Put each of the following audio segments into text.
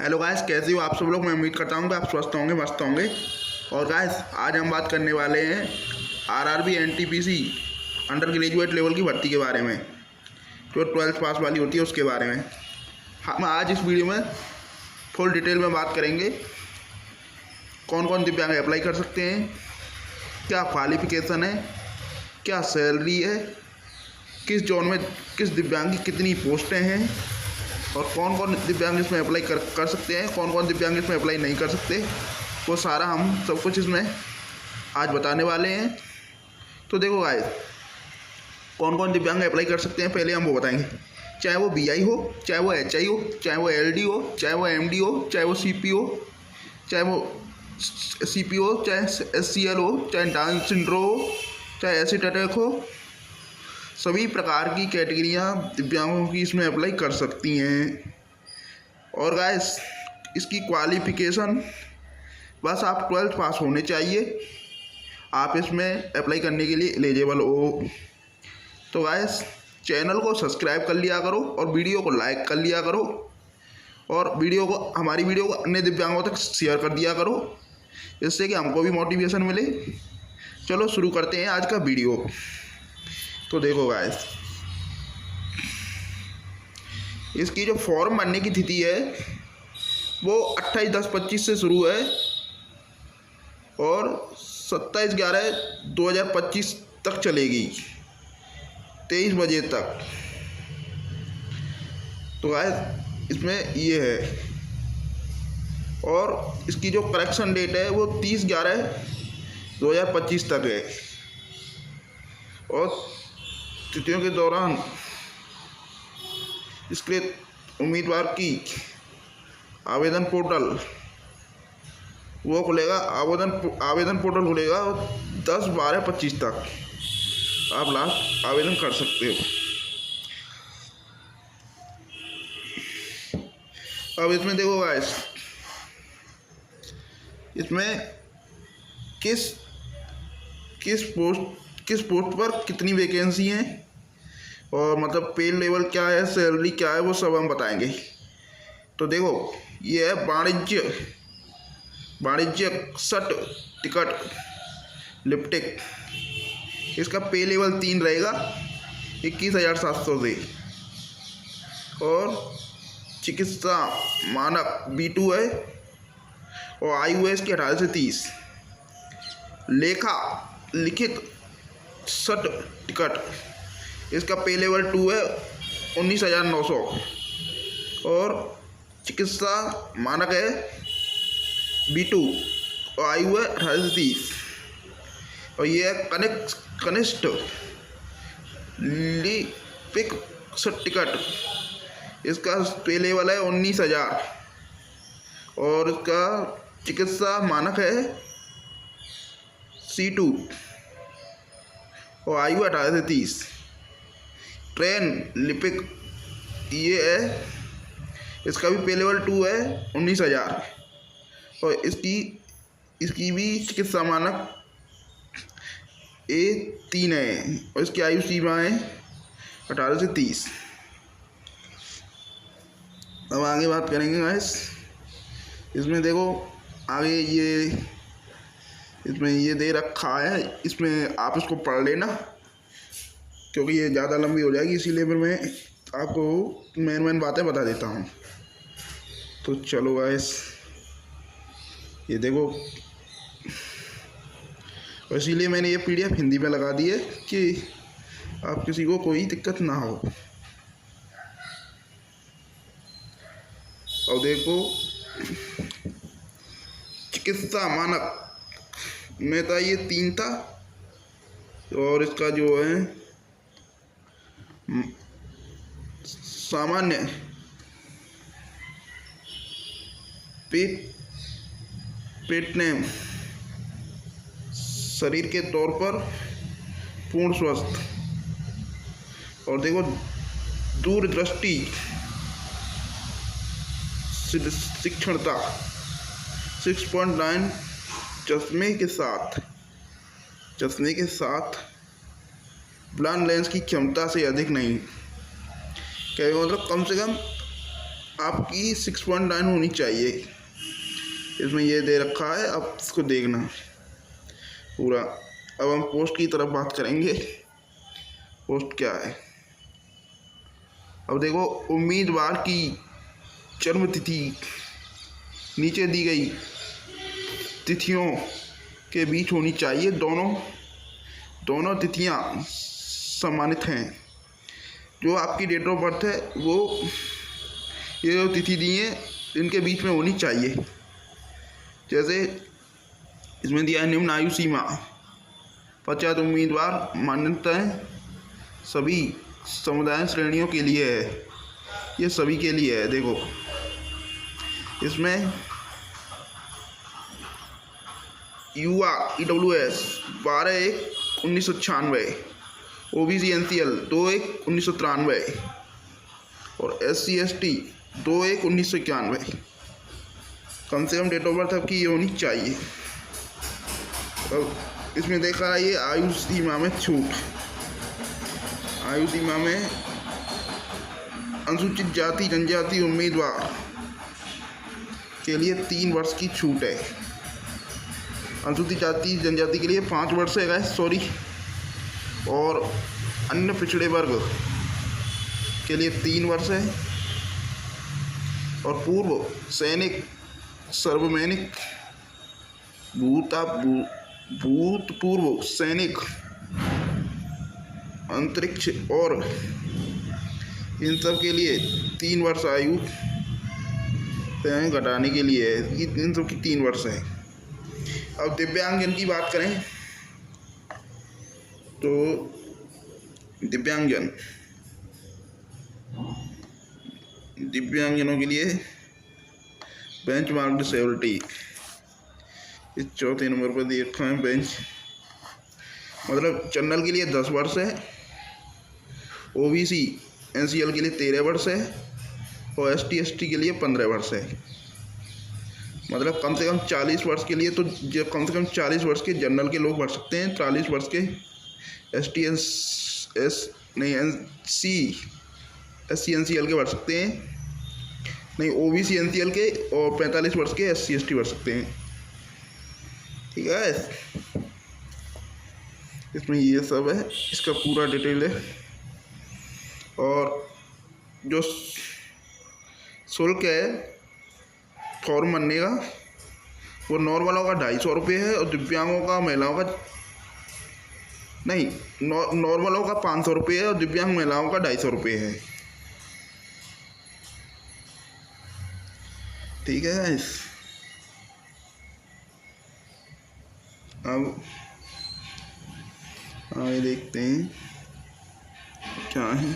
Hello guys, कैसे हो आप सब लोग। मैं उम्मीद करता हूँ कि आप स्वस्थ होंगे, मस्त होंगे। और गाइस, आज हम बात करने वाले हैं RRB NTPC under graduate level की भर्ती के बारे में, जो 12th पास वाली होती है उसके बारे में। हम आज इस वीडियो में फुल डिटेल में बात करेंगे। कौन कौन दिव्यांग अप्लाई कर सकते हैं, क्या क्वालिफिकेशन है, क्या सैलरी है, किस जोन में किस दिव्यांग की कितनी पोस्टें हैं, और कौन कौन दिव्यांग इसमें अप्लाई कर सकते हैं, कौन कौन दिव्यांग इसमें अप्लाई नहीं कर सकते। वो सारा हम सब कुछ इसमें आज बताने वाले हैं। तो देखो गाइस, कौन कौन दिव्यांग अप्लाई कर सकते हैं पहले हम वो बताएंगे। चाहे वो बीआई हो, चाहे वो एचआई हो, चाहे वो एलडी हो, चाहे वो एमडी हो, चाहे वो सीपी हो, चाहे वो सीपी हो, चाहे एससीएल हो, चाहे डाउन सिंड्रोम हो, चाहे एसिड अटैक हो, सभी प्रकार की कैटेगरियाँ दिव्यांगों की इसमें अप्लाई कर सकती हैं। और गाइस, इसकी क्वालिफ़िकेशन बस आप 12th पास होने चाहिए, आप इसमें अप्लाई करने के लिए एलिजिबल हो। तो गाइस, चैनल को सब्सक्राइब कर लिया करो और वीडियो को लाइक कर लिया करो, और हमारी वीडियो को अन्य दिव्यांगों तक शेयर कर दिया करो, जिससे कि हमको भी मोटिवेशन मिले। चलो शुरू करते हैं आज का वीडियो। तो देखो गाइस, इसकी जो फॉर्म भरने की तिथि है वो 28/10/25 से शुरू है और 27/11/2025 तक चलेगी, 23 बजे तक। तो गाइस, इसमें ये है, और इसकी जो करेक्शन डेट है वो 30/11/2025 तक है। और तिथियों के दौरान इसके उम्मीदवार की आवेदन पोर्टल वो खुलेगा, आवेदन पोर्टल खुलेगा 10/12/25 तक आप लास्ट आवेदन कर सकते हो। अब इसमें देखो गाइस, इसमें किस पोस्ट पर कितनी वैकेंसी हैं, और मतलब पे लेवल क्या है, सैलरी क्या है, वो सब हम बताएंगे। तो देखो, ये है वाणिज्य सट टिकट लिप्टिक। इसका पे लेवल 3 रहेगा, 21,700 से। और चिकित्सा मानक B2 है, और आयु है इसकी 18 से 30। लेखा लिखित सट टिकट, इसका पे लेवल 2 है, 19,900। और चिकित्सा मानक है B2, और आयु है 18 से 30। और ये है कनिष्ठ लिपिक सट टिकट, इसका पे लेवल है 19,000। और इसका चिकित्सा मानक है C2, और आयु 18 से 30। ट्रेन लिपिक ये है, इसका भी पे लेवल 2 है, 19,000। और इसकी भी चिकित्सा मानक A3 है, और इसकी आयु सीमा है 18 से 30। अब आगे बात करेंगे गाइस। इसमें देखो, आगे इसमें ये दे रखा है, इसमें आप इसको पढ़ लेना, क्योंकि ये ज़्यादा लंबी हो जाएगी, इसीलिए फिर मैं आपको मेन बातें बता देता हूँ। तो चलो गाइस, ये देखो, और इसीलिए मैंने ये PDF हिंदी में लगा दी है कि आप किसी को कोई दिक्कत ना हो। और देखो, चिकित्सा मानक में था ये 3 था, और इसका जो है सामान्य पेट नेम, शरीर के तौर पर पूर्ण स्वस्थ। और देखो, दूरदृष्टि शिक्षणता 6.9 चश्मे के साथ ब्लाइंड लेंस की क्षमता से अधिक नहीं। क्या मतलब कम से कम आपकी 6.9 होनी चाहिए। इसमें ये दे रखा है, आप इसको देखना पूरा। अब हम पोस्ट की तरफ बात करेंगे। पोस्ट क्या है, अब देखो, उम्मीदवार की जन्म तिथि नीचे दी गई तिथियों के बीच होनी चाहिए। दोनों तिथियां सम्मानित हैं। जो आपकी डेट ऑफ बर्थ है वो ये जो तिथि दी है इनके बीच में होनी चाहिए। जैसे इसमें दिया है निम्न आयु सीमा, पश्चात उम्मीदवार मान्यताएं सभी समुदाय श्रेणियों के लिए है। ये सभी के लिए है। देखो इसमें युवा EWS 12/1/1996, OBC NCL 2/1/1993 और SC ST 2/1/1991। कम से कम डेट ऑफ बर्थ आपकी ये होनी चाहिए। अब इसमें देखा है ये आयु सीमा में छूट। आयु सीमा में अनुसूचित जाति जनजाति उम्मीदवार के लिए 3 वर्ष की छूट है। अनुसूचित जाति जनजाति के लिए 5 वर्ष है गाइस, सॉरी। और अन्य पिछड़े वर्ग के लिए 3 वर्ष है। और पूर्व सैनिक, सर्वसैनिक, भूतपूर्व सैनिक, अंतरिक्ष और इन सब के लिए 3 वर्ष आयु घटाने के लिए है। इन सब की 3 वर्ष है। अब दिव्यांगजन की बात करें तो दिव्यांगजनों के लिए बेंचमार्क डिसेबिलिटी इस 4थे नंबर पर दे रखा है। बेंच मतलब जनरल के लिए 10 वर्ष है, OBC NCL के लिए 13 वर्ष है और ST ST के लिए 15 वर्ष है। मतलब कम से कम 40 वर्ष के लिए तो कम से कम 40 वर्ष के जनरल के लोग भर सकते हैं। 40 वर्ष के SC NCL के भर सकते हैं, नहीं OBC NCL के, और 45 वर्ष के SC ST भर सकते हैं। ठीक है, इसमें ये सब है, इसका पूरा डिटेल है। और जो शुल्क है फॉर्म भरने का वो नॉर्मलों का 250 रुपये है और दिव्यांगों का, महिलाओं का नहीं, नॉर्मलों का 500 रुपये है और दिव्यांग महिलाओं का 250 रुपये है। ठीक है। अब आगे देखते हैं क्या है,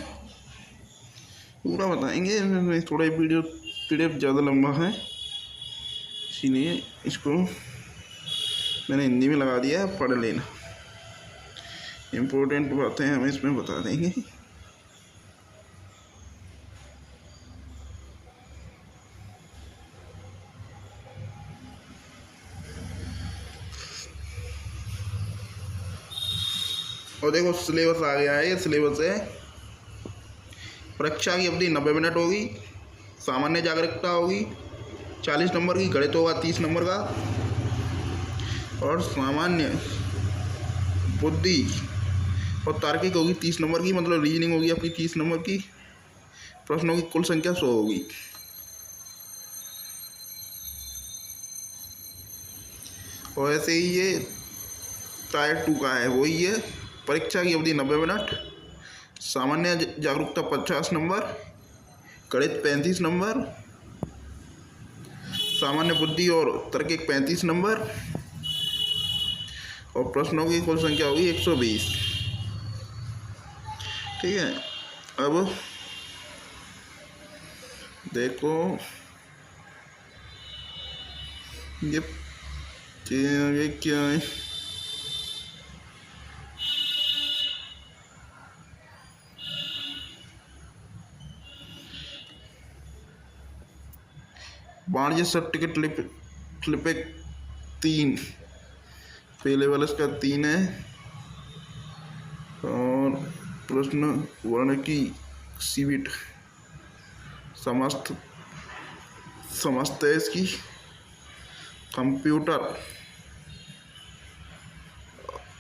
पूरा बताएंगे। थोड़ा वीडियो PDF ज़्यादा लंबा है, इसीलिए इसको मैंने हिंदी में लगा दिया है, पढ़ लेना। इम्पोर्टेंट बातें हम इसमें बता देंगे। और देखो सिलेबस आ गया है। ये सिलेबस है, परीक्षा की अवधि 90 मिनट होगी, सामान्य जागरूकता होगी 40 नंबर की, गणित होगा 30 नंबर का, और सामान्य बुद्धि और तार्किक होगी 30 नंबर की। मतलब रीजनिंग होगी आपकी 30 नंबर की। प्रश्नों की कुल संख्या 100 होगी। और ऐसे ही ये टायर 2 का है, वही है। परीक्षा की अवधि 90 मिनट, सामान्य जागरूकता 50 नंबर, गणित 35 नंबर, सामान्य बुद्धि और तार्किक 35 नंबर, और प्रश्नों की कुल संख्या होगी 120। ठीक है। अब देखो ये क्या है, वाणिज्य सर्टिफिकेट लिपिक 3, पहले वाला इसका 3 है। और प्रश्न वर्ण की सीविट समस्त समझते हैं इसकी। कंप्यूटर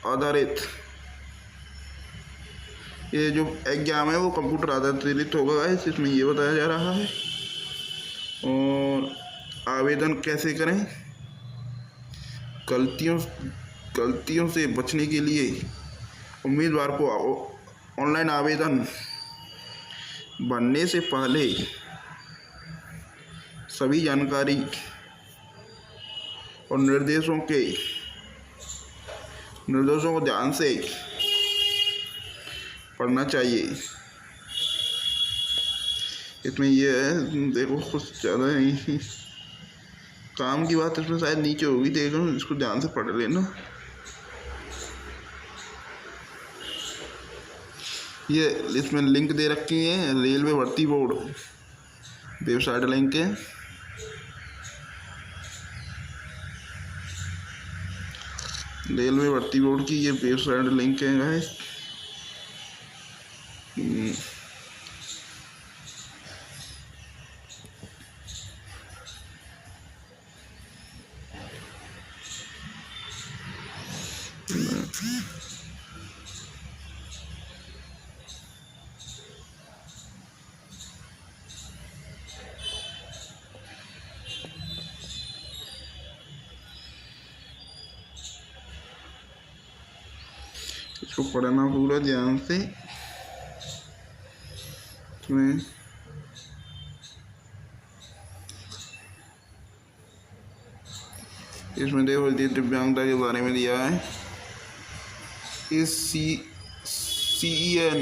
आधारित ये जो एग्जाम है वो कंप्यूटर आधारित होगा गाइस, इसमें ये बताया जा रहा है। और आवेदन कैसे करें, गलतियों से बचने के लिए उम्मीदवार को ऑनलाइन आवेदन भरने से पहले सभी जानकारी और निर्देशों को ध्यान से पढ़ना चाहिए। इसमें ये है, देखो कुछ ज़्यादा नहीं काम की बात इसमें शायद नीचे होगी, देखो इसको ध्यान से पढ़ लेना। ये इसमें लिंक दे रखी है, रेलवे भर्ती बोर्ड वेबसाइट लिंक है। रेलवे भर्ती बोर्ड की ये वेबसाइट लिंक है गाइस। इसको पढ़ना पूरा ध्यान से। इसमें देखो दिव्यांगता के बारे में दिया है। इस CEN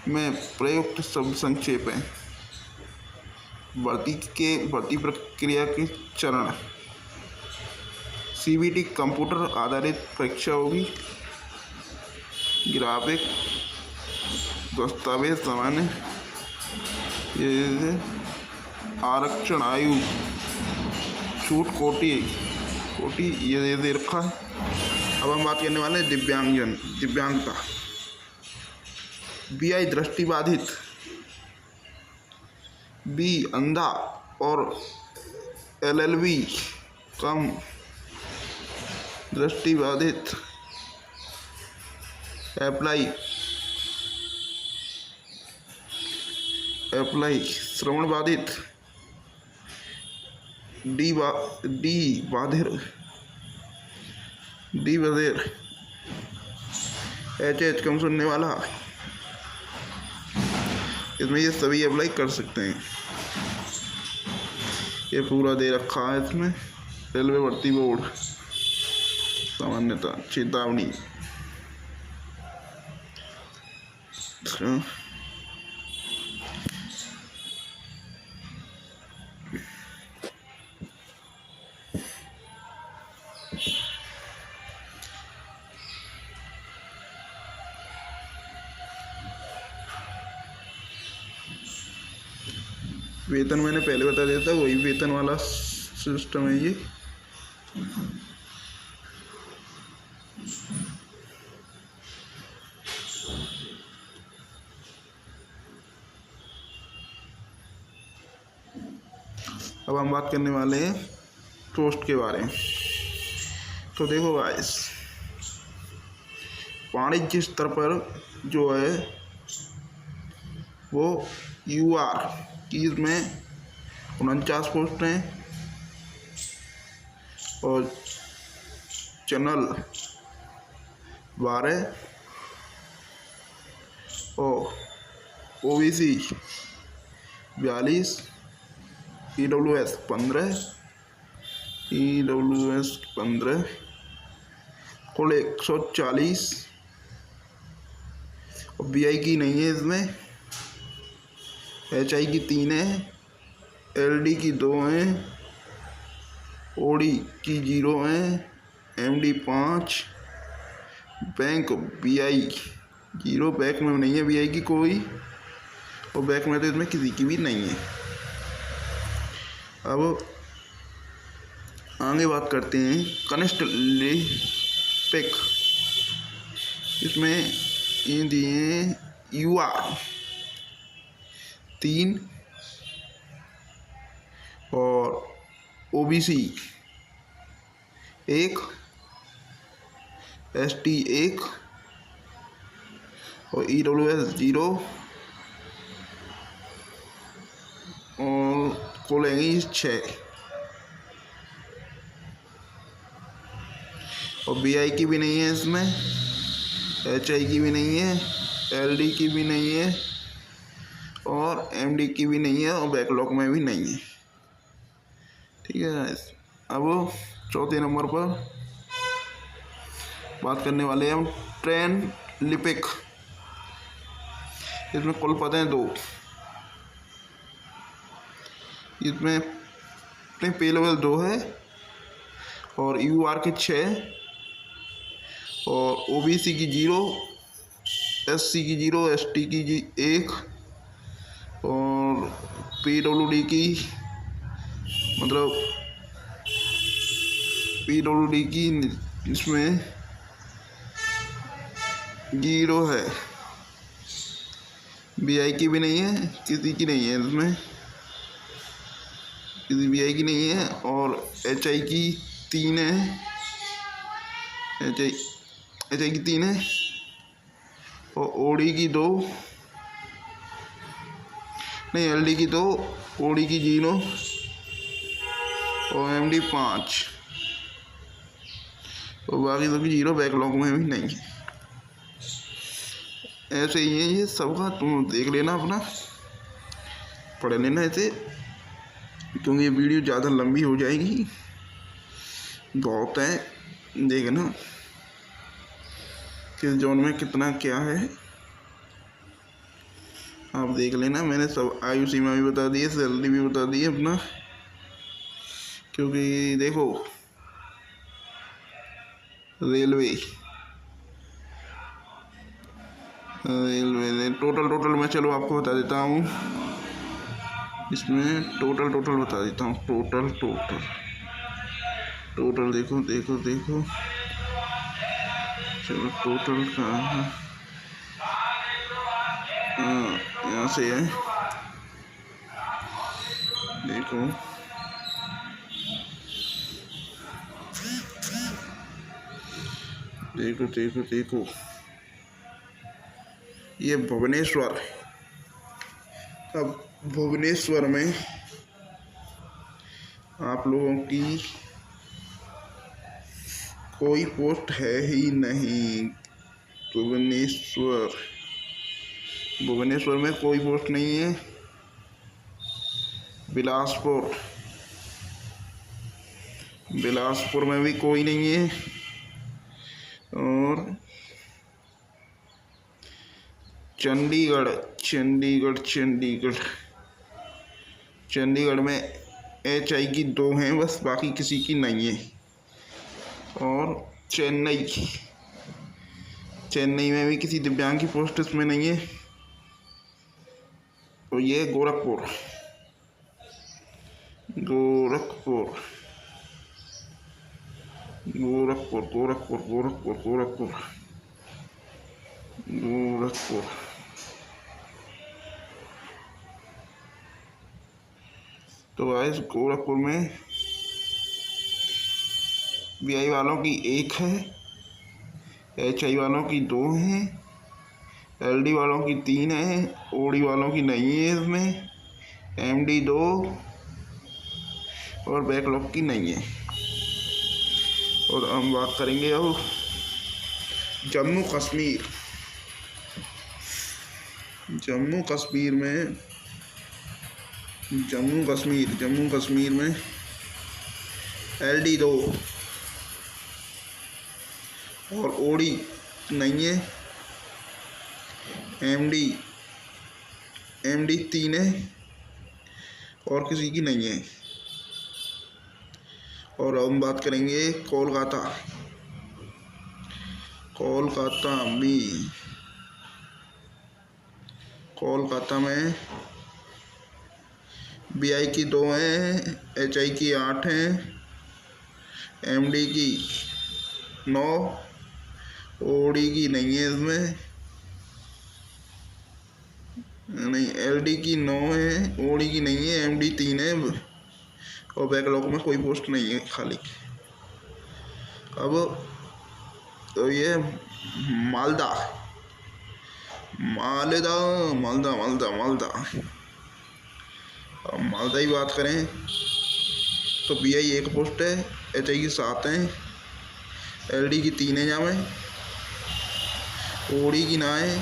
में प्रयुक्त शब्द संक्षेप है। भर्ती प्रक्रिया के चरण। CBT कंप्यूटर आधारित परीक्षा होगी। ग्राफिक दस्तावेज सामान्य, ये आरक्षण आयु छूट कोटि ये दे रखा है। अब हम बात करने वाले हैं दिव्यांगता। BI दृष्टिबाधित, B अंधा और LLB कम दृष्टिबाधित। अप्लाई श्रवण बाधित। डी बधिर। HH कम सुनने वाला। इसमें ये सभी अप्लाई कर सकते हैं। ये पूरा दे रखा है इसमें। रेलवे भर्ती बोर्ड सामान्यता चेतावनी। वेतन मैंने पहले बता दिया था, वही वेतन वाला सिस्टम है ये। अब हम बात करने वाले हैं पोस्ट के बारे में। तो देखो गाइस, वाणिज्य स्तर पर जो है वो UR की में 49 पोस्ट हैं और चैनल 12 और OBC 42, EWS 15 कुल 140 और BI की नहीं है इसमें। HI की 3 है, LD की 2 हैं, OD की 0 हैं, MD 5, बैंक BI 0, बैंक में नहीं है BI की कोई, और बैंक में तो इसमें किसी की भी नहीं है। अब आगे बात करते हैं कनिष्ठ लिपिक। इसमें ये दिए UR 3 और OBC 1, ST 1 और EWS 0 और कुल है 6 और BI की भी नहीं है इसमें, HI की भी नहीं है, LD की भी नहीं है और MD की भी नहीं है और बैकलॉग में भी नहीं है। ठीक है गाइस, अब चौथे नंबर पर बात करने वाले हैं हम ट्रेन लिपिक। इसमें कुल पद हैं 2। इसमें पे लेवल 2 है और UR की 6 और OBC की 0, SC की 0, ST की 1 और PWD की इसमें 0 है। BI की भी नहीं है, किसी की नहीं है, इसमें किसी BI की नहीं है और HI की 3 है, HI की 3 है और OD की 2 नहीं, LD की 2, OD की 0 और MD 5 और बाकी सब की 0 बैकलॉग में भी नहीं है। ऐसे ही है ये सबका, तुम देख लेना, अपना पढ़ लेना इसे, क्योंकि ये वीडियो ज़्यादा लंबी हो जाएगी। बहुत है, देखना किस जोन में कितना क्या है, आप देख लेना। मैंने सब आयु सीमा भी बता दी है, सैलरी भी बता दी है अपना, क्योंकि देखो रेलवे टोटल मैं चलो आपको बता देता हूँ। इसमें टोटल बता देता हूँ। टोटल देखो चलो टोटल कहाँ है, यहाँ से है, देखो ये भुवनेश्वर। अब भुवनेश्वर में आप लोगों की कोई पोस्ट है ही नहीं। भुवनेश्वर में कोई पोस्ट नहीं है। बिलासपुर में भी कोई नहीं है और चंडीगढ़ में HI की 2 हैं बस, बाकी किसी की नहीं है। और चेन्नई में भी किसी दिव्यांग की पोस्ट इसमें नहीं है। तो ये गोरखपुर तो गाइस गोरखपुर में BI वालों की 1 है, HI वालों की 2 हैं, LD वालों की 3 है, OD वालों की नहीं है इसमें, MD 2 और बैकलॉग की नहीं है। और हम बात करेंगे अब जम्मू कश्मीर में LD 2 और OD नहीं है, MD 3 है और किसी की नहीं है। और हम बात करेंगे कोलकाता में BI की 2 हैं, HI की 8 हैं, MD की 9, OD की नहीं है इसमें, नहीं LD की 9 है, OD की नहीं है, MD 3 है और बैकलॉग में कोई पोस्ट नहीं है, खाली। अब तो ये मालदा मालदा मालदा मालदा मालदा अब मालदा ही बात करें तो BI 1 पोस्ट है, HI की 7 है, LD की 3 है, जामे OD की 9 है,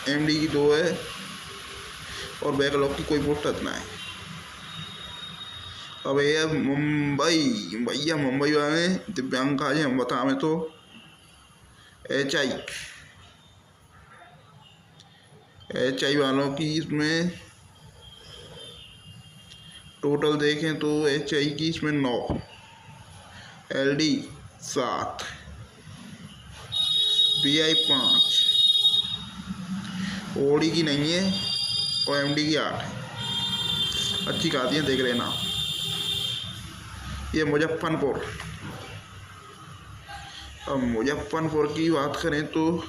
MD की 2 है और बैकलॉग की कोई पोस्ट इतना है। अब ये मुंबई भैया, मुंबई वाले दिव्यांग आज हम बताएं तो HI वालों की इसमें टोटल देखें तो HI की इसमें 9, LD 7, BI 5, OD की नहीं है और MD की 8 है। अच्छी खाती है, देख लेना। ये मुजफ्फरपुर। अब मुजफ्फरपुर की बात करें तो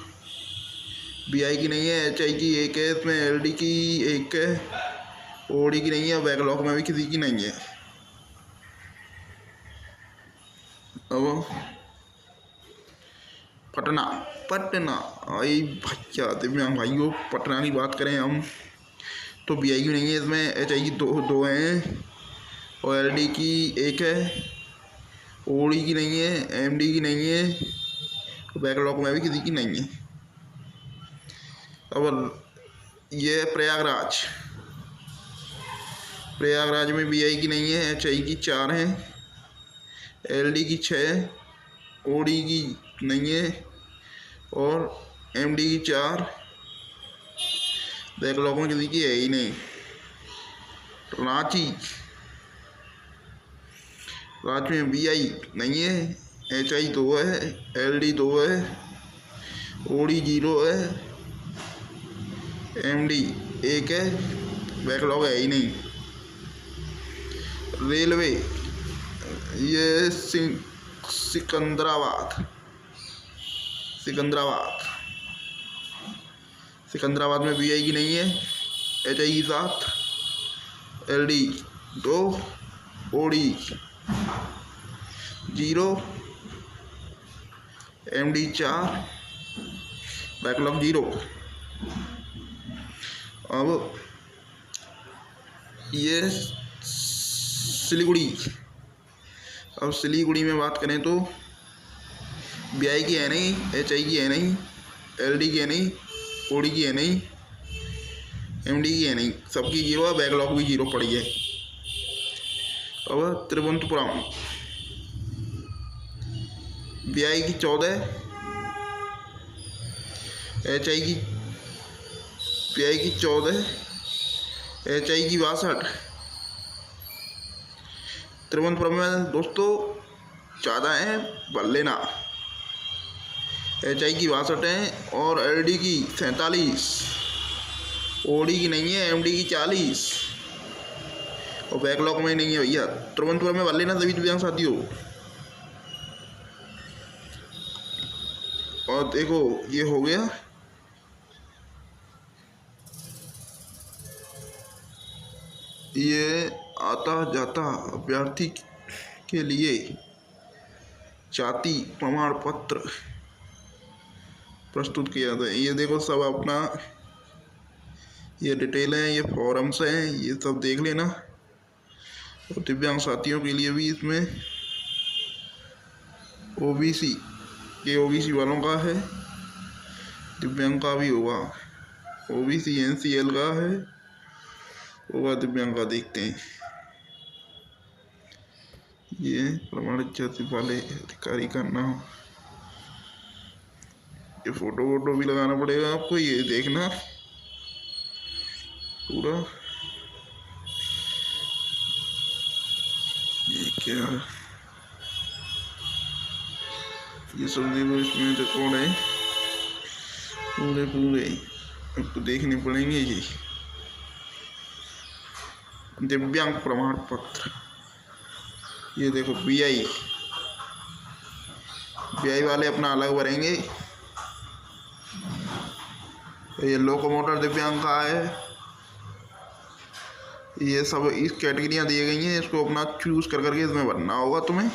BI की नहीं है, HI की 1 है, इसमें LD की 1 है, OD की नहीं है, बैकलॉग में भी किसी की नहीं है। अब पटना आई भैया दिव्यांग भाइयों, पटना की बात करें हम तो BI की नहीं है, इसमें HI की 2 हैं और LD की 1 है, OD की नहीं है, MD की नहीं है, बैकलॉग में भी किसी की नहीं है। अब ये प्रयागराज में BI की नहीं है, HI की 4 है, LD की 6, OD की नहीं है और MD की 4, बैकलॉग में किसी की है ही नहीं। रांची में BI नहीं है, HI 2 है, LD 2 है, OD 0 है, MD 1 है, बैकलॉग है ही नहीं। रेलवे ये सिकंदराबाद में BI की नहीं है, HI की 7, LD 2, OD 0, MD 4, बैकलॉग 0। अब ये सिलीगुड़ी में बात करें तो BI की है नहीं, HI की है नहीं, LD की है नहीं, OD की है नहीं, MD की है नहीं, सबकी 0 है, बैकलॉग भी 0 पड़ी है। अब तिरुवनंतपुरम BI की 14, HI की BI की 14, HI की 62। तिरुवनंतपुरम में दोस्तों ज़्यादा है बल्लेना, HI की 62 है और LD की 47, OD की नहीं है, MD की 40 और बैकलॉग में नहीं है भैया। तिरुवनंतपुरम में बल्लेना सभी दिव्यांग साथियों। और देखो ये हो गया ये आता जाता अभ्यर्थी के लिए जाति प्रमाण पत्र प्रस्तुत किया था। ये देखो सब अपना ये डिटेल है, ये फॉर्म्स हैं, ये सब देख लेना। और दिव्यांग साथियों के लिए भी इसमें OBC वालों का है, दिव्यांग का भी होगा, OBC NCL का है होगा, दिव्यांग का देखते हैं। ये प्रमाणित जाति वाले अधिकारी का नाम, ये फोटो भी लगाना पड़ेगा आपको, ये देखना पूरा। ये क्या, ये सब देखो, इसमें रिकॉर्ड है पूरे आपको देखने पड़ेंगे। ये दिव्यांग प्रमाण पत्र, ये देखो BI वाले अपना अलग भरेंगे। ये लोकोमोटर दिव्यांग का है, ये सब इस कैटेगरियाँ दी गई हैं, इसको अपना चूज़ कर करके इसमें भरना होगा तुम्हें।